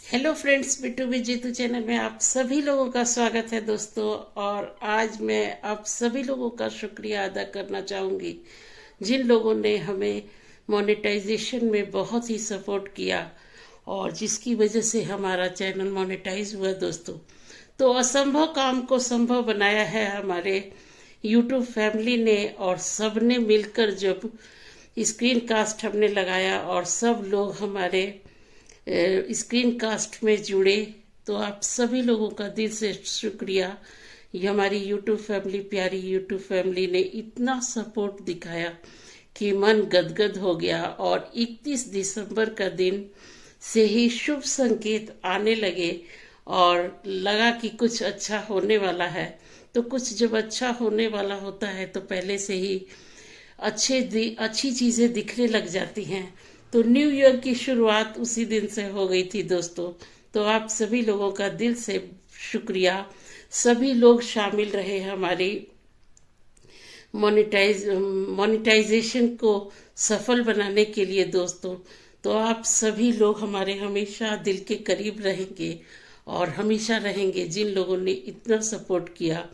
Hello friends, Bittu भी Jitu channel में आप सभी लोगों का स्वागत है दोस्तों। और आज मैं आप सभी लोगों का शुक्रिया अदा करना चाहूँगी जिन लोगों ने हमें मोनेटाइजेशन में बहुत ही सपोर्ट किया और जिसकी वजह से हमारा चैनल मोनेटाइज हुआ दोस्तों। तो असंभव काम को संभव बनाया है हमारे यूट्यूब फैमिली ने, और सब ने मिलकर जब स्क्रीन कास्ट हमने लगाया और सब लोग हमारे स्क्रीन कास्ट में जुड़े, तो आप सभी लोगों का दिल से शुक्रिया। ये हमारी यूट्यूब फैमिली, प्यारी यूट्यूब फैमिली ने इतना सपोर्ट दिखाया कि मन गदगद हो गया। और 31 दिसंबर का दिन से ही शुभ संकेत आने लगे और लगा कि कुछ अच्छा होने वाला है। तो कुछ जब अच्छा होने वाला होता है तो पहले से ही अच्छी चीजें दिखने लग जाती हैं। तो न्यू ईयर की शुरुआत उसी दिन से हो गई थी दोस्तों। तो आप सभी लोगों का दिल से शुक्रिया। सभी लोग शामिल रहे हमारी मोनेटाइजेशन को सफल बनाने के लिए दोस्तों। तो आप सभी लोग हमारे हमेशा दिल के करीब रहेंगे और हमेशा रहेंगे जिन लोगों ने इतना सपोर्ट किया।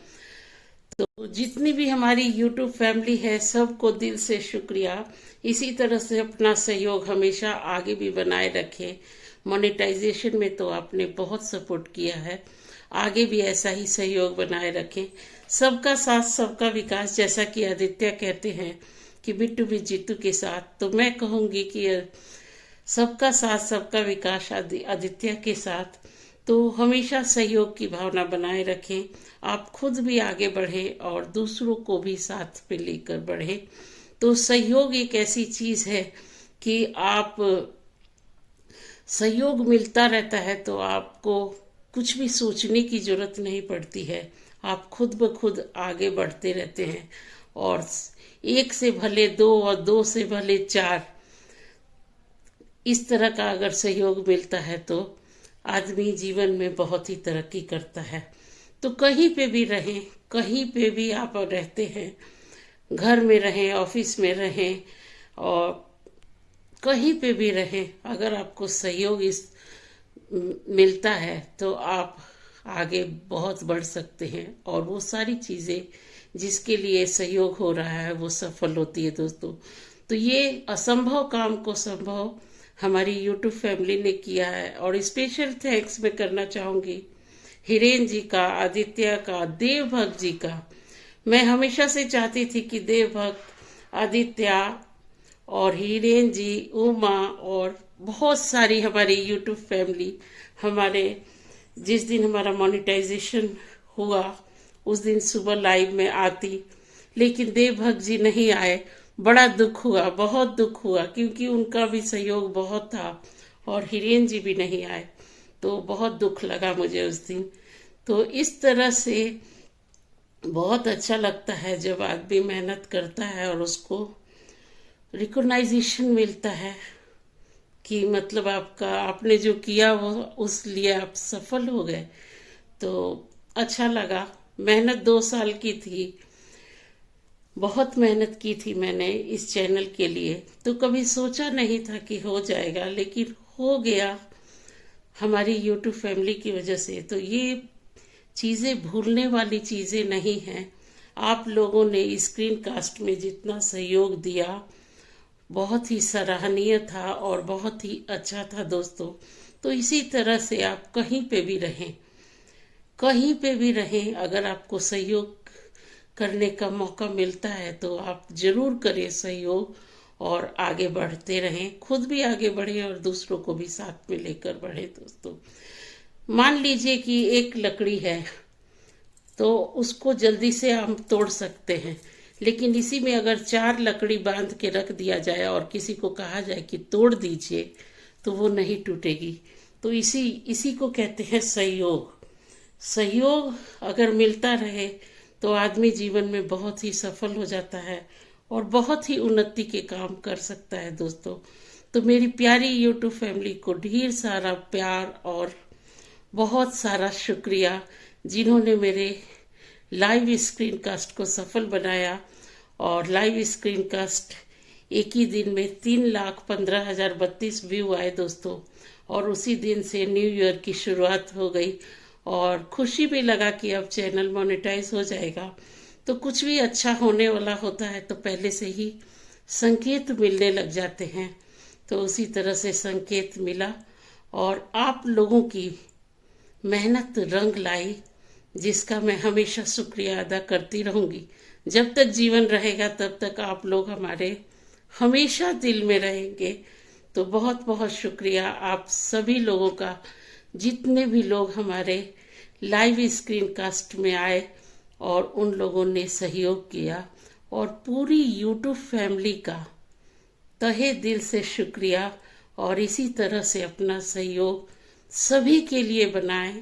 तो जितनी भी हमारी यूट्यूब फैमिली है सबको दिल से शुक्रिया। इसी तरह से अपना सहयोग हमेशा आगे भी बनाए रखें। मोनेटाइजेशन में तो आपने बहुत सपोर्ट किया है, आगे भी ऐसा ही सहयोग बनाए रखें। सबका साथ सबका विकास, जैसा कि आदित्य कहते हैं कि बिट्टू भी जीतू के साथ, तो मैं कहूँगी कि सबका साथ सबका विकास आदित्य के साथ। तो हमेशा सहयोग की भावना बनाए रखें। आप खुद भी आगे बढ़ें और दूसरों को भी साथ में लेकर बढ़ें। तो सहयोग एक ऐसी चीज है कि आप सहयोग मिलता रहता है तो आपको कुछ भी सोचने की जरूरत नहीं पड़ती है। आप खुद ब खुद आगे बढ़ते रहते हैं। और एक से भले दो और दो से भले चार, इस तरह का अगर सहयोग मिलता है तो आदमी जीवन में बहुत ही तरक्की करता है। तो कहीं पे भी रहें, कहीं पे भी आप रहते हैं, घर में रहें, ऑफिस में रहें और कहीं पे भी रहें, अगर आपको सहयोग इस मिलता है तो आप आगे बहुत बढ़ सकते हैं। और वो सारी चीजें जिसके लिए सहयोग हो रहा है वो सफल होती है दोस्तों। तो ये असंभव काम को संभव हमारी यूट्यूब फैमिली ने किया है। और स्पेशल थैंक्स मैं करना चाहूंगी हिरेन जी का, आदित्य का, देवभक्त जी का। मैं हमेशा से चाहती थी कि देवभक्त, आदित्य और हिरेन जी, उमा और बहुत सारी हमारी यूट्यूब फैमिली हमारे जिस दिन हमारा मोनेटाइजेशन हुआ उस दिन सुबह लाइव में आती, लेकिन देवभक्त जी नहीं आए। बड़ा दुख हुआ, बहुत दुख हुआ, क्योंकि उनका भी सहयोग बहुत था और हिरेन जी भी नहीं आए। तो बहुत दुख लगा मुझे उस दिन। तो इस तरह से बहुत अच्छा लगता है जब आदमी मेहनत करता है और उसको रिकॉग्नाइजेशन मिलता है कि मतलब आपने जो किया वो उस लिए आप सफल हो गए। तो अच्छा लगा। मेहनत 2 साल की थी, बहुत मेहनत की थी मैंने इस चैनल के लिए। तो कभी सोचा नहीं था कि हो जाएगा, लेकिन हो गया हमारी यूट्यूब फैमिली की वजह से। तो ये चीजें भूलने वाली चीजें नहीं हैं। आप लोगों ने स्क्रीन कास्ट में जितना सहयोग दिया बहुत ही सराहनीय था और बहुत ही अच्छा था दोस्तों। तो इसी तरह से आप कहीं पे भी रहें, कहीं पे भी रहें, अगर आपको सहयोग करने का मौका मिलता है तो आप जरूर करें सहयोग और आगे बढ़ते रहें। खुद भी आगे बढ़ें और दूसरों को भी साथ में लेकर बढ़ें दोस्तों। मान लीजिए कि एक लकड़ी है तो उसको जल्दी से हम तोड़ सकते हैं, लेकिन इसी में अगर 4 लकड़ी बांध के रख दिया जाए और किसी को कहा जाए कि तोड़ दीजिए तो वो नहीं टूटेगी। तो इसी को कहते हैं सहयोग। सहयोग अगर मिलता रहे तो आदमी जीवन में बहुत ही सफल हो जाता है और बहुत ही उन्नति के काम कर सकता है दोस्तों। तो मेरी प्यारी यूट्यूब फैमिली को ढेर सारा प्यार और बहुत सारा शुक्रिया जिन्होंने मेरे लाइव स्क्रीन कास्ट को सफल बनाया। और लाइव स्क्रीन कास्ट एक ही दिन में 3,15,032 व्यू आए दोस्तों। और उसी दिन से न्यू ईयर की शुरुआत हो गई और खुशी भी लगा कि अब चैनल मोनेटाइज हो जाएगा। तो कुछ भी अच्छा होने वाला होता है तो पहले से ही संकेत मिलने लग जाते हैं। तो उसी तरह से संकेत मिला और आप लोगों की मेहनत रंग लाई, जिसका मैं हमेशा शुक्रिया अदा करती रहूंगी। जब तक जीवन रहेगा तब तक आप लोग हमारे हमेशा दिल में रहेंगे। तो बहुत बहुत शुक्रिया आप सभी लोगों का, जितने भी लोग हमारे लाइव स्क्रीन कास्ट में आए और उन लोगों ने सहयोग किया, और पूरी यूट्यूब फैमिली का तहे दिल से शुक्रिया। और इसी तरह से अपना सहयोग सभी के लिए बनाएं,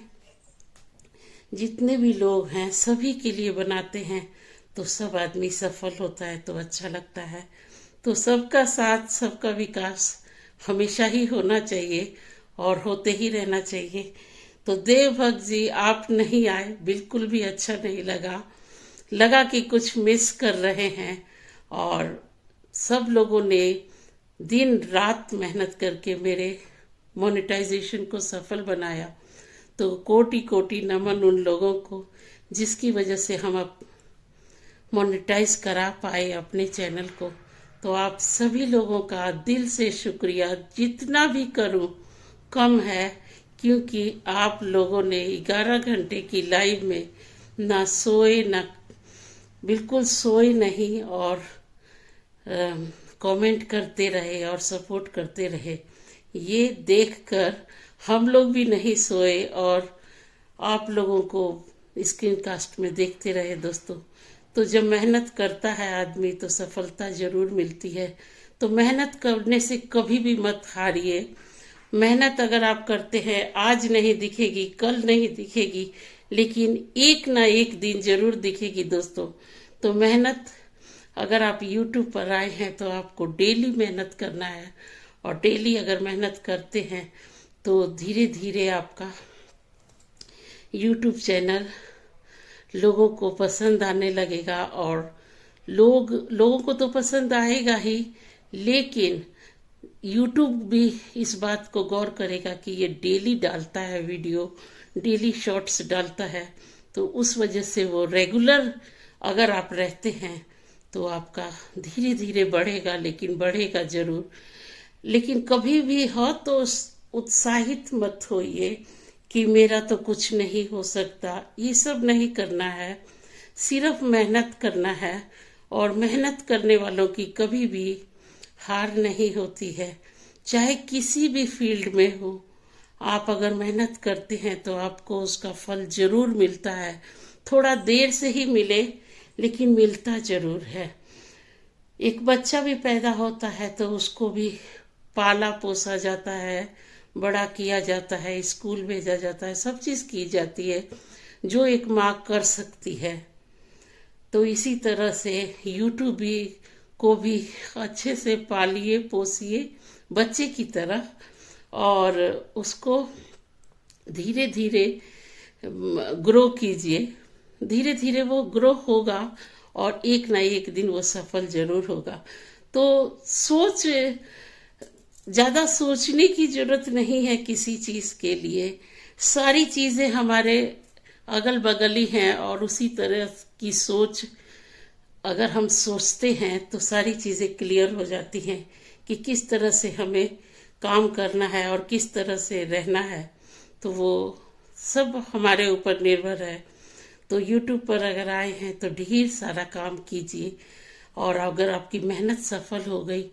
जितने भी लोग हैं सभी के लिए बनाते हैं तो सब आदमी सफल होता है, तो अच्छा लगता है। तो सबका साथ सबका विकास हमेशा ही होना चाहिए और होते ही रहना चाहिए। तो देवभक्त जी आप नहीं आए, बिल्कुल भी अच्छा नहीं लगा कि कुछ मिस कर रहे हैं। और सब लोगों ने दिन रात मेहनत करके मेरे मोनेटाइजेशन को सफल बनाया। तो कोटि कोटि नमन उन लोगों को जिसकी वजह से हम अब मोनेटाइज करा पाए अपने चैनल को। तो आप सभी लोगों का दिल से शुक्रिया, जितना भी करूं कम है, क्योंकि आप लोगों ने 11 घंटे की लाइव में ना सोए, ना बिल्कुल सोए नहीं, और कमेंट करते रहे और सपोर्ट करते रहे। ये देखकर हम लोग भी नहीं सोए और आप लोगों को स्क्रीन कास्ट में देखते रहे दोस्तों। तो जब मेहनत करता है आदमी तो सफलता जरूर मिलती है। तो मेहनत करने से कभी भी मत हारिए। मेहनत अगर आप करते हैं, आज नहीं दिखेगी, कल नहीं दिखेगी, लेकिन एक ना एक दिन जरूर दिखेगी दोस्तों। तो मेहनत, अगर आप YouTube पर आए हैं तो आपको डेली मेहनत करना है, और डेली अगर मेहनत करते हैं तो धीरे धीरे आपका YouTube चैनल लोगों को पसंद आने लगेगा। और लोगों को तो पसंद आएगा ही, लेकिन YouTube भी इस बात को गौर करेगा कि ये डेली डालता है वीडियो, डेली शॉर्ट्स डालता है। तो उस वजह से वो रेगुलर अगर आप रहते हैं तो आपका धीरे धीरे बढ़ेगा, लेकिन बढ़ेगा जरूर। लेकिन कभी भी हो तो उत्साहित मत होइए कि मेरा तो कुछ नहीं हो सकता। ये सब नहीं करना है, सिर्फ मेहनत करना है। और मेहनत करने वालों की कभी भी हार नहीं होती है, चाहे किसी भी फील्ड में हो। आप अगर मेहनत करते हैं तो आपको उसका फल जरूर मिलता है। थोड़ा देर से ही मिले, लेकिन मिलता जरूर है। एक बच्चा भी पैदा होता है तो उसको भी पाला पोसा जाता है, बड़ा किया जाता है, स्कूल भेजा जाता है, सब चीज की जाती है जो एक माँ कर सकती है। तो इसी तरह से यूट्यूब भी को भी अच्छे से पालिए पोसिए बच्चे की तरह, और उसको धीरे धीरे ग्रो कीजिए। धीरे धीरे वो ग्रो होगा और एक ना एक दिन वो सफल जरूर होगा। तो ज्यादा सोचने की जरूरत नहीं है किसी चीज के लिए। सारी चीजें हमारे अगल बगल ही हैं, और उसी तरह की सोच अगर हम सोचते हैं तो सारी चीजें क्लियर हो जाती हैं कि किस तरह से हमें काम करना है और किस तरह से रहना है। तो वो सब हमारे ऊपर निर्भर है। तो YouTube पर अगर आए हैं तो ढेर सारा काम कीजिए, और अगर आपकी मेहनत सफल हो गई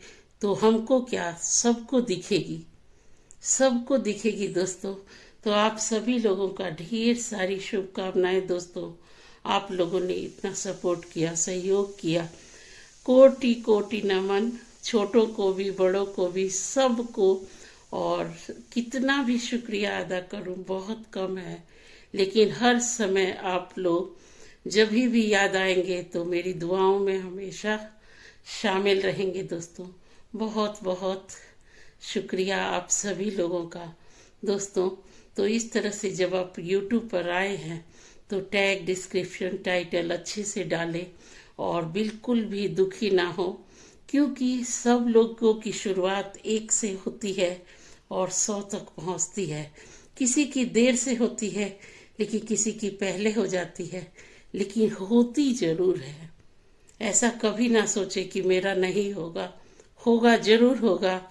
तो हमको क्या, सबको दिखेगी, सबको दिखेगी दोस्तों। तो आप सभी लोगों का ढेर सारी शुभकामनाएं दोस्तों। आप लोगों ने इतना सपोर्ट किया, सहयोग किया, कोटि कोटि नमन, छोटों को भी बड़ों को भी, सबको। और कितना भी शुक्रिया अदा करूं बहुत कम है, लेकिन हर समय आप लोग जब भी याद आएंगे तो मेरी दुआओं में हमेशा शामिल रहेंगे दोस्तों। बहुत बहुत शुक्रिया आप सभी लोगों का दोस्तों। तो इस तरह से जब आप YouTube पर आए हैं तो टैग, डिस्क्रिप्शन, टाइटल अच्छे से डालें, और बिल्कुल भी दुखी ना हो, क्योंकि सब लोगों की शुरुआत एक से होती है और 100 तक पहुंचती है। किसी की देर से होती है, लेकिन किसी की पहले हो जाती है, लेकिन होती जरूर है। ऐसा कभी ना सोचे कि मेरा नहीं होगा, होगा जरूर होगा।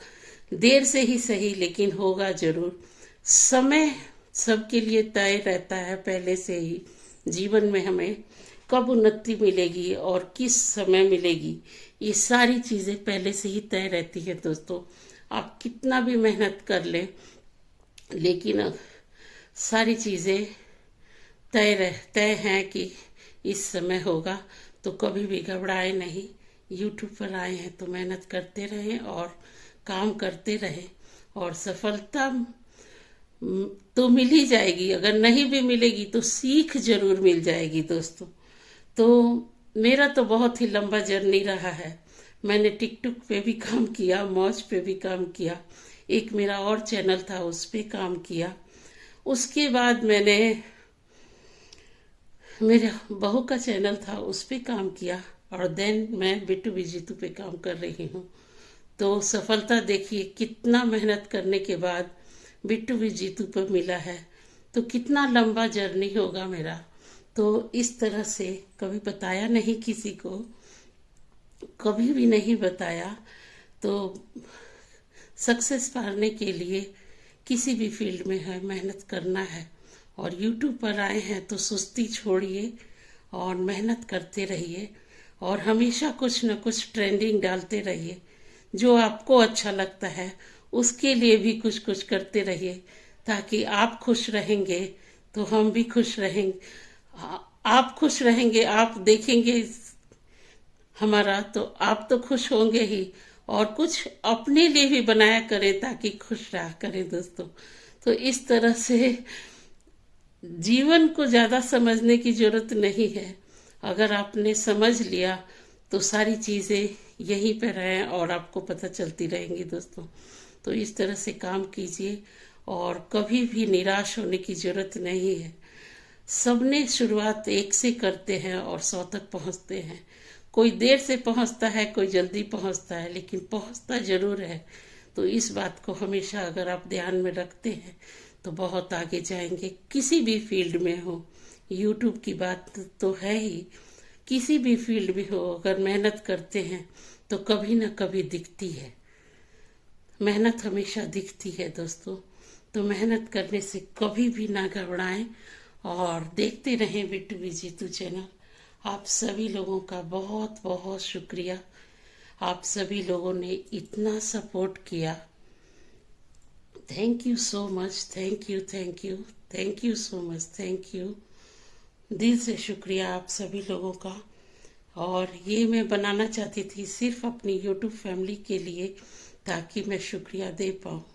देर से ही सही, लेकिन होगा जरूर। समय सबके लिए तय रहता है पहले से ही। जीवन में हमें कब उन्नति मिलेगी और किस समय मिलेगी, ये सारी चीजें पहले से ही तय रहती है दोस्तों। आप कितना भी मेहनत कर लें, लेकिन सारी चीजें तय हैं कि इस समय होगा। तो कभी भी घबराए नहीं। यूट्यूब पर आए हैं तो मेहनत करते रहें और काम करते रहें, और सफलता तो मिल ही जाएगी। अगर नहीं भी मिलेगी तो सीख जरूर मिल जाएगी दोस्तों। तो मेरा तो बहुत ही लंबा जर्नी रहा है। मैंने टिकटॉक पे भी काम किया, मौज पे भी काम किया, एक मेरा और चैनल था उस पे काम किया। उसके बाद मैंने मेरे बहू का चैनल था उस पे काम किया, और देन मैं बिट्टू विजीतू पे काम कर रही हूँ। तो सफलता देखिए, कितना मेहनत करने के बाद बिट्टू विजीतू पर मिला है। तो कितना लंबा जर्नी होगा मेरा। तो इस तरह से कभी बताया नहीं किसी को, कभी भी नहीं बताया। तो सक्सेस पाने के लिए किसी भी फील्ड में है मेहनत करना है। और यूट्यूब पर आए हैं तो सुस्ती छोड़िए और मेहनत करते रहिए, और हमेशा कुछ न कुछ ट्रेंडिंग डालते रहिए। जो आपको अच्छा लगता है उसके लिए भी कुछ कुछ करते रहिए, ताकि आप खुश रहेंगे तो हम भी खुश रहेंगे। आप खुश रहेंगे, आप देखेंगे हमारा, तो आप तो खुश होंगे ही। और कुछ अपने लिए भी बनाया करें ताकि खुश रहा करें दोस्तों। तो इस तरह से जीवन को ज्यादा समझने की जरूरत नहीं है। अगर आपने समझ लिया तो सारी चीजें यहीं पर हैं और आपको पता चलती रहेंगी दोस्तों। तो इस तरह से काम कीजिए, और कभी भी निराश होने की जरूरत नहीं है। सबने शुरुआत 1 से करते हैं और 100 तक पहुंचते हैं। कोई देर से पहुंचता है, कोई जल्दी पहुंचता है, लेकिन पहुंचता जरूर है। तो इस बात को हमेशा अगर आप ध्यान में रखते हैं तो बहुत आगे जाएंगे, किसी भी फील्ड में हो। यूट्यूब की बात तो है ही, किसी भी फील्ड में हो, अगर मेहनत करते हैं तो कभी ना कभी दिखती है। मेहनत हमेशा दिखती है दोस्तों। तो मेहनत करने से कभी भी ना घबराएं, और देखते रहें बिट्टू विजीतू चैनल। आप सभी लोगों का बहुत बहुत शुक्रिया। आप सभी लोगों ने इतना सपोर्ट किया। Thank you so much, thank you, thank you, thank you so much, thank you. दिल से शुक्रिया आप सभी लोगों का। और ये मैं बनाना चाहती थी सिर्फ अपनी यूट्यूब फैमिली के लिए, ताकि मैं शुक्रिया दे पाऊँ।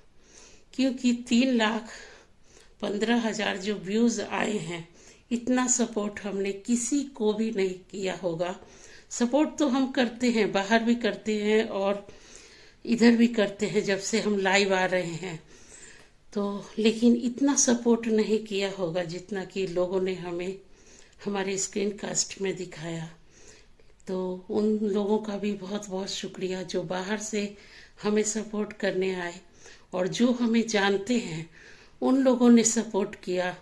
क्योंकि 3,15,000 जो व्यूज आए हैं, इतना सपोर्ट हमने किसी को भी नहीं किया होगा। सपोर्ट तो हम करते हैं, बाहर भी करते हैं और इधर भी करते हैं जब से हम लाइव आ रहे हैं। तो लेकिन इतना सपोर्ट नहीं किया होगा जितना कि लोगों ने हमें हमारे स्क्रीन कास्ट में दिखाया। तो उन लोगों का भी बहुत बहुत शुक्रिया जो बाहर से हमें सपोर्ट करने आए, और जो हमें जानते हैं उन लोगों ने सपोर्ट किया।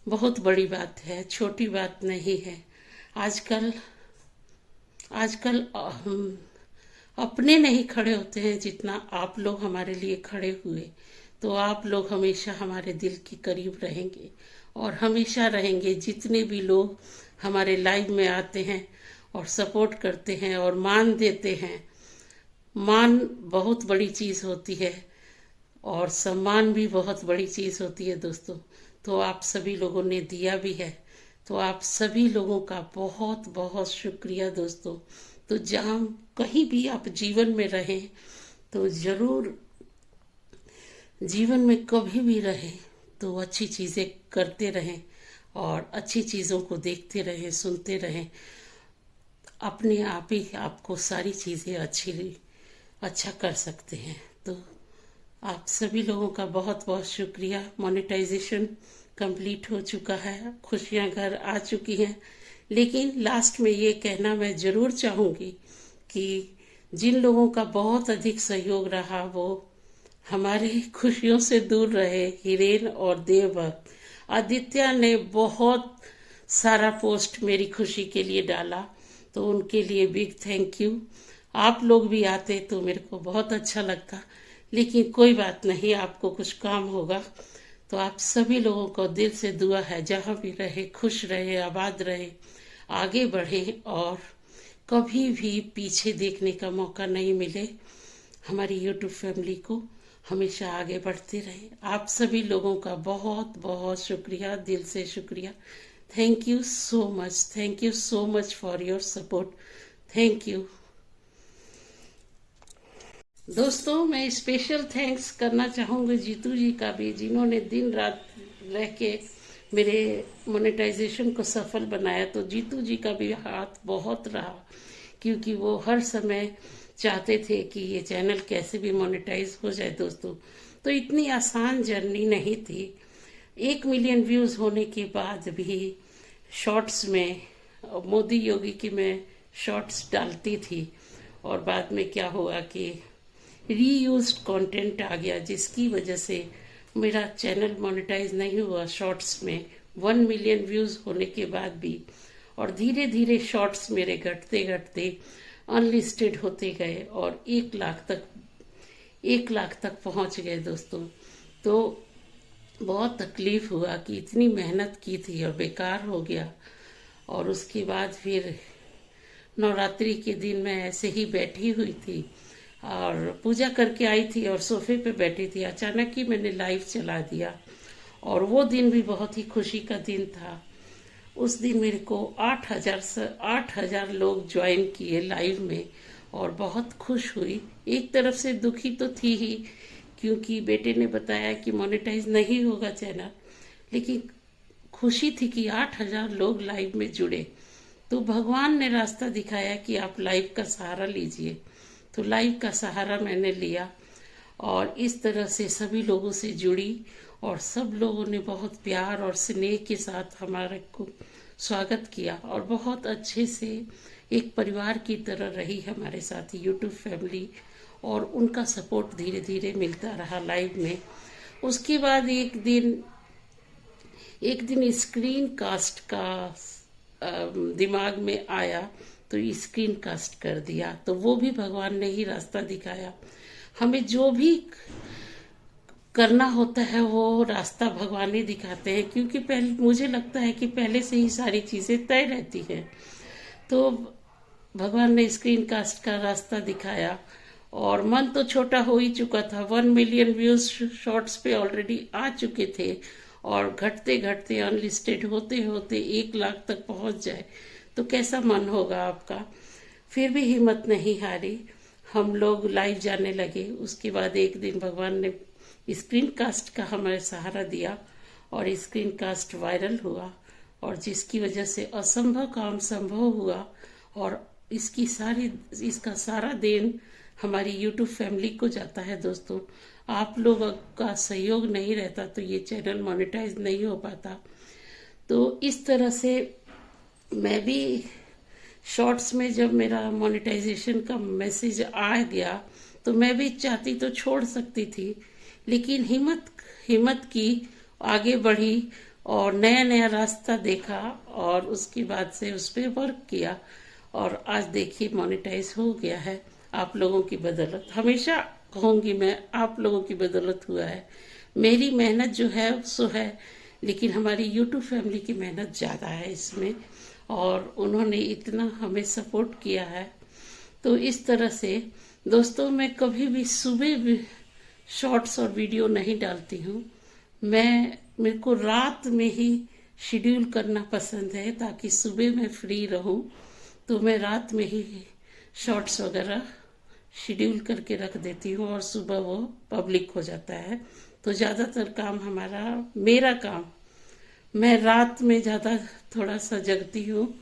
बहुत बड़ी बात है, छोटी बात नहीं है। आजकल हम अपने नहीं खड़े होते हैं जितना आप लोग हमारे लिए खड़े हुए। तो आप लोग हमेशा हमारे दिल के करीब रहेंगे और हमेशा रहेंगे। जितने भी लोग हमारे लाइव में आते हैं और सपोर्ट करते हैं और मान देते हैं, मान बहुत बड़ी चीज होती है और सम्मान भी बहुत बड़ी चीज होती है दोस्तों। तो आप सभी लोगों ने दिया भी है, तो आप सभी लोगों का बहुत बहुत शुक्रिया दोस्तों। तो जहाँ कहीं भी आप जीवन में रहें, तो जरूर जीवन में कभी भी रहें तो अच्छी चीजें करते रहें और अच्छी चीजों को देखते रहें, सुनते रहें। अपने आप ही आपको सारी चीजें अच्छा कर सकते हैं। तो आप सभी लोगों का बहुत बहुत शुक्रिया। मोनेटाइजेशन कंप्लीट हो चुका है, खुशियां घर आ चुकी हैं। लेकिन लास्ट में ये कहना मैं जरूर चाहूंगी कि जिन लोगों का बहुत अधिक सहयोग रहा वो हमारी खुशियों से दूर रहे हिरेन और देवभक्त। आदित्य ने बहुत सारा पोस्ट मेरी खुशी के लिए डाला, तो उनके लिए बिग थैंक यू। आप लोग भी आते तो मेरे को बहुत अच्छा लगता, लेकिन कोई बात नहीं, आपको कुछ काम होगा। तो आप सभी लोगों को दिल से दुआ है, जहाँ भी रहे खुश रहे, आबाद रहे, आगे बढ़े और कभी भी पीछे देखने का मौका नहीं मिले। हमारी यूट्यूब फैमिली को हमेशा आगे बढ़ते रहे। आप सभी लोगों का बहुत बहुत शुक्रिया, दिल से शुक्रिया। Thank you so much, thank you so much for your support. Thank you दोस्तों। मैं स्पेशल थैंक्स करना चाहूँगी जीतू जी का भी, जिन्होंने दिन रात रह के मेरे मोनेटाइजेशन को सफल बनाया। तो जीतू जी का भी हाथ बहुत रहा, क्योंकि वो हर समय चाहते थे कि ये चैनल कैसे भी मोनेटाइज हो जाए दोस्तों। तो इतनी आसान जर्नी नहीं थी। 1 मिलियन व्यूज़ होने के बाद भी शॉर्ट्स में मोदी योगी की मैं शॉर्ट्स डालती थी, और बाद में क्या हुआ कि रीयूज्ड कंटेंट आ गया, जिसकी वजह से मेरा चैनल मोनेटाइज नहीं हुआ शॉर्ट्स में 1 मिलियन व्यूज़ होने के बाद भी। और धीरे धीरे शॉर्ट्स मेरे घटते घटते अनलिस्टेड होते गए और 1 लाख तक पहुंच गए दोस्तों। तो बहुत तकलीफ हुआ कि इतनी मेहनत की थी और बेकार हो गया। और उसके बाद फिर नवरात्रि के दिन मैं ऐसे ही बैठी हुई थी और पूजा करके आई थी और सोफे पे बैठी थी, अचानक ही मैंने लाइव चला दिया। और वो दिन भी बहुत ही खुशी का दिन था। उस दिन मेरे को 8,000 लोग ज्वाइन किए लाइव में, और बहुत खुश हुई। एक तरफ से दुखी तो थी ही, क्योंकि बेटे ने बताया कि मोनेटाइज नहीं होगा चैनल, लेकिन खुशी थी कि 8,000 लोग लाइव में जुड़े। तो भगवान ने रास्ता दिखाया कि आप लाइव का सहारा लीजिए। तो लाइव का सहारा मैंने लिया और इस तरह से सभी लोगों से जुड़ी, और सब लोगों ने बहुत प्यार और स्नेह के साथ हमारे को स्वागत किया, और बहुत अच्छे से एक परिवार की तरह रही हमारे साथ यूट्यूब फैमिली। और उनका सपोर्ट धीरे धीरे मिलता रहा लाइव में। उसके बाद एक दिन स्क्रीन कास्ट का दिमाग में आया, तो स्क्रीन कास्ट कर दिया। तो वो भी भगवान ने ही रास्ता दिखाया। हमें जो भी करना होता है वो रास्ता भगवान ही दिखाते हैं, क्योंकि पहले मुझे लगता है कि पहले से ही सारी चीज़ें तय रहती हैं। तो भगवान ने स्क्रीन कास्ट का रास्ता दिखाया, और मन तो छोटा हो ही चुका था। 1 मिलियन व्यूज शॉर्ट्स पे ऑलरेडी आ चुके थे, और घटते घटते अनलिस्टेड होते होते 1 लाख तक पहुंच जाए तो कैसा मन होगा आपका। फिर भी हिम्मत नहीं हारी, हम लोग लाइव जाने लगे। उसके बाद एक दिन भगवान ने स्क्रीन कास्ट का हमारे सहारा दिया, और स्क्रीन कास्ट वायरल हुआ, और जिसकी वजह से असंभव काम संभव हुआ। और इसका सारा देन हमारी यूट्यूब फैमिली को जाता है दोस्तों। आप लोगों का सहयोग नहीं रहता तो ये चैनल मोनेटाइज नहीं हो पाता। तो इस तरह से मैं भी शॉर्ट्स में जब मेरा मोनेटाइजेशन का मैसेज आ गया, तो मैं भी चाहती तो छोड़ सकती थी, लेकिन हिम्मत की, आगे बढ़ी और नया नया रास्ता देखा, और उसके बाद से उस पर वर्क किया, और आज देखिए मोनेटाइज हो गया है आप लोगों की बदौलत। हमेशा कहूँगी मैं, आप लोगों की बदौलत हुआ है। मेरी मेहनत जो है सो है, लेकिन हमारी यूट्यूब फैमिली की मेहनत ज़्यादा है इसमें, और उन्होंने इतना हमें सपोर्ट किया है। तो इस तरह से दोस्तों, मैं कभी भी सुबह भी शॉर्ट्स और वीडियो नहीं डालती हूँ। मेरे को रात में ही शेड्यूल करना पसंद है, ताकि सुबह मैं फ्री रहूँ। तो मैं रात में ही शॉर्ट्स वगैरह शेड्यूल करके रख देती हूँ, और सुबह वो पब्लिक हो जाता है। तो ज़्यादातर काम मेरा काम, मैं रात में ज़्यादा थोड़ा सा जगती हूँ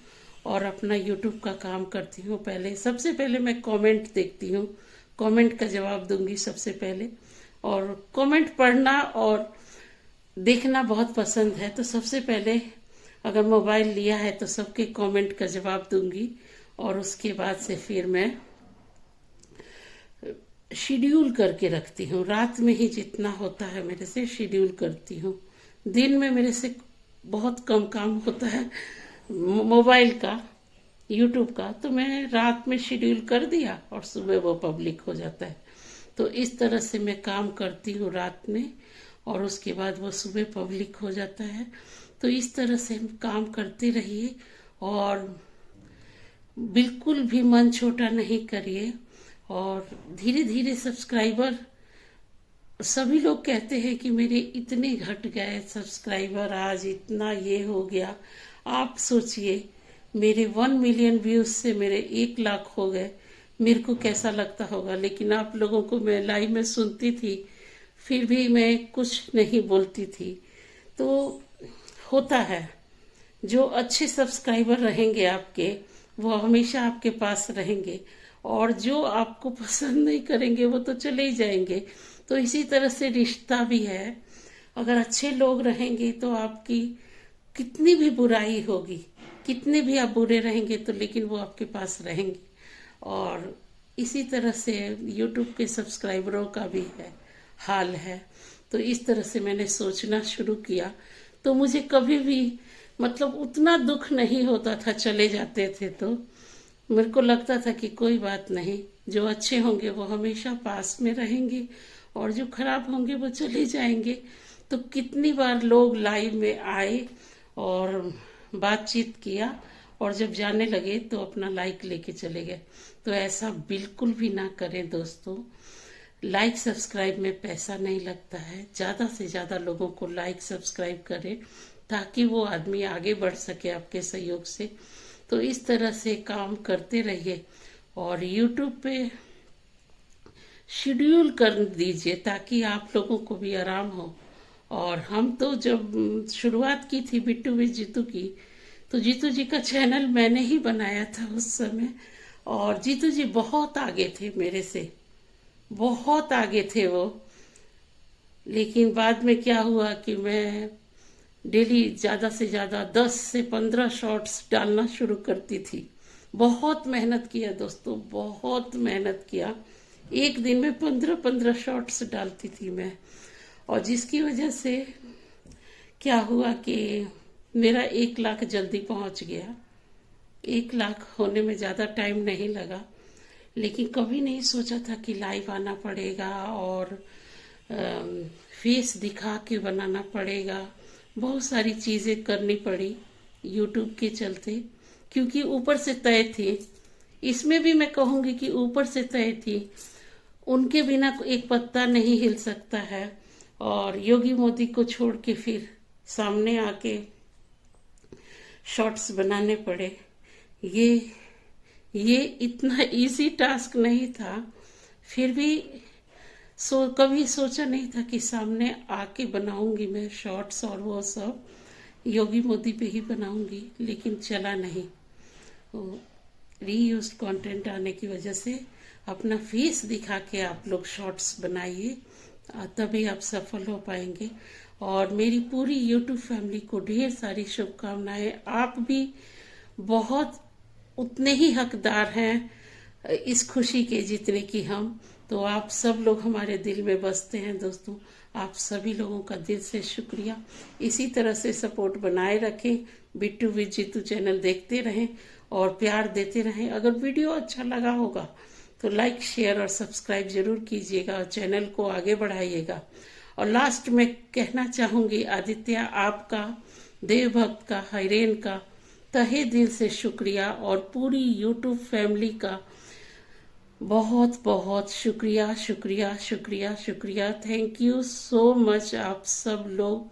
और अपना यूट्यूब का काम करती हूँ। सबसे पहले मैं कमेंट देखती हूँ, कमेंट का जवाब दूंगी सबसे पहले। और कमेंट पढ़ना और देखना बहुत पसंद है, तो सबसे पहले अगर मोबाइल लिया है तो सबके कमेंट का जवाब दूंगी, और उसके बाद से फिर मैं शेड्यूल करके रखती हूँ। रात में ही जितना होता है मेरे से शेड्यूल करती हूँ। दिन में मेरे से बहुत कम काम होता है मोबाइल का, यूट्यूब का, तो मैं रात में शेड्यूल कर दिया और सुबह वो पब्लिक हो जाता है। तो इस तरह से मैं काम करती हूँ रात में, और उसके बाद वो सुबह पब्लिक हो जाता है। तो इस तरह से काम करते रहिए और बिल्कुल भी मन छोटा नहीं करिए। और धीरे धीरे सब्सक्राइबर, सभी लोग कहते हैं कि मेरे इतने घट गए सब्सक्राइबर, आज इतना ये हो गया। आप सोचिए, मेरे 1 मिलियन व्यूज से मेरे 1 लाख हो गए, मेरे को कैसा लगता होगा। लेकिन आप लोगों को मैं लाइव में सुनती थी, फिर भी मैं कुछ नहीं बोलती थी। तो होता है, जो अच्छे सब्सक्राइबर रहेंगे आपके, वो हमेशा आपके पास रहेंगे, और जो आपको पसंद नहीं करेंगे वो तो चले ही जाएंगे। तो इसी तरह से रिश्ता भी है, अगर अच्छे लोग रहेंगे तो आपकी कितनी भी बुराई होगी, कितने भी आप बुरे रहेंगे तो लेकिन वो आपके पास रहेंगे। और इसी तरह से YouTube के सब्सक्राइबरों का भी है हाल है। तो इस तरह से मैंने सोचना शुरू किया, तो मुझे कभी भी मतलब उतना दुख नहीं होता था चले जाते थे। तो मेरे को लगता था कि कोई बात नहीं, जो अच्छे होंगे वो हमेशा पास में रहेंगे और जो खराब होंगे वो चले जाएंगे। तो कितनी बार लोग लाइव में आए और बातचीत किया, और जब जाने लगे तो अपना लाइक लेके चले गए। तो ऐसा बिल्कुल भी ना करें दोस्तों। लाइक सब्सक्राइब में पैसा नहीं लगता है। ज़्यादा से ज़्यादा लोगों को लाइक सब्सक्राइब करें ताकि वो आदमी आगे बढ़ सके आपके सहयोग से। तो इस तरह से काम करते रहिए और YouTube पे शेड्यूल कर दीजिए ताकि आप लोगों को भी आराम हो। और हम तो जब शुरुआत की थी बिट्टू विद जीतू की, तो जीतू जी का चैनल मैंने ही बनाया था उस समय, और जीतू जी बहुत आगे थे मेरे से, बहुत आगे थे वो। लेकिन बाद में क्या हुआ कि मैं डेली ज़्यादा से ज़्यादा 10 से 15 शॉर्ट्स डालना शुरू करती थी। बहुत मेहनत किया दोस्तों, बहुत मेहनत किया। एक दिन में 15-15 शॉर्ट्स डालती थी मैं, और जिसकी वजह से क्या हुआ कि मेरा 1 लाख जल्दी पहुंच गया। 1 लाख होने में ज़्यादा टाइम नहीं लगा, लेकिन कभी नहीं सोचा था कि लाइव आना पड़ेगा और फेस दिखा के बनाना पड़ेगा। बहुत सारी चीज़ें करनी पड़ी YouTube के चलते, क्योंकि ऊपर से तय थी। इसमें भी मैं कहूँगी कि ऊपर से तय थी, उनके बिना एक पत्ता नहीं हिल सकता है। और योगी मोदी को छोड़ के फिर सामने आके शॉर्ट्स बनाने पड़े। ये इतना इजी टास्क नहीं था। फिर भी कभी सोचा नहीं था कि सामने आके बनाऊंगी मैं शॉर्ट्स, और वो सब योगी मोदी पे ही बनाऊंगी, लेकिन चला नहीं। रीयूज्ड कंटेंट आने की वजह से अपना फेस दिखा के आप लोग शॉर्ट्स बनाइए, तभी आप सफल हो पाएंगे। और मेरी पूरी YouTube फैमिली को ढेर सारी शुभकामनाएं। आप भी बहुत उतने ही हकदार हैं इस खुशी के जितने कि हम। तो आप सब लोग हमारे दिल में बसते हैं दोस्तों। आप सभी लोगों का दिल से शुक्रिया। इसी तरह से सपोर्ट बनाए रखें। बिट्टू विद जीतू चैनल देखते रहें और प्यार देते रहें। अगर वीडियो अच्छा लगा होगा तो लाइक, शेयर और सब्सक्राइब जरूर कीजिएगा और चैनल को आगे बढ़ाइएगा। और लास्ट में कहना चाहूंगी, आदित्य आपका, देवभक्त का, हाइरेन का तहे दिल से शुक्रिया, और पूरी YouTube फैमिली का बहुत बहुत शुक्रिया, शुक्रिया, शुक्रिया, शुक्रिया। Thank you so much. आप सब लोग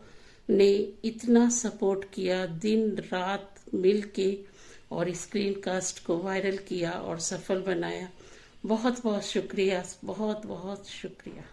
ने इतना सपोर्ट किया, दिन रात मिल के, और स्क्रीन कास्ट को वायरल किया और सफल बनाया। बहुत बहुत शुक्रिया, बहुत बहुत शुक्रिया।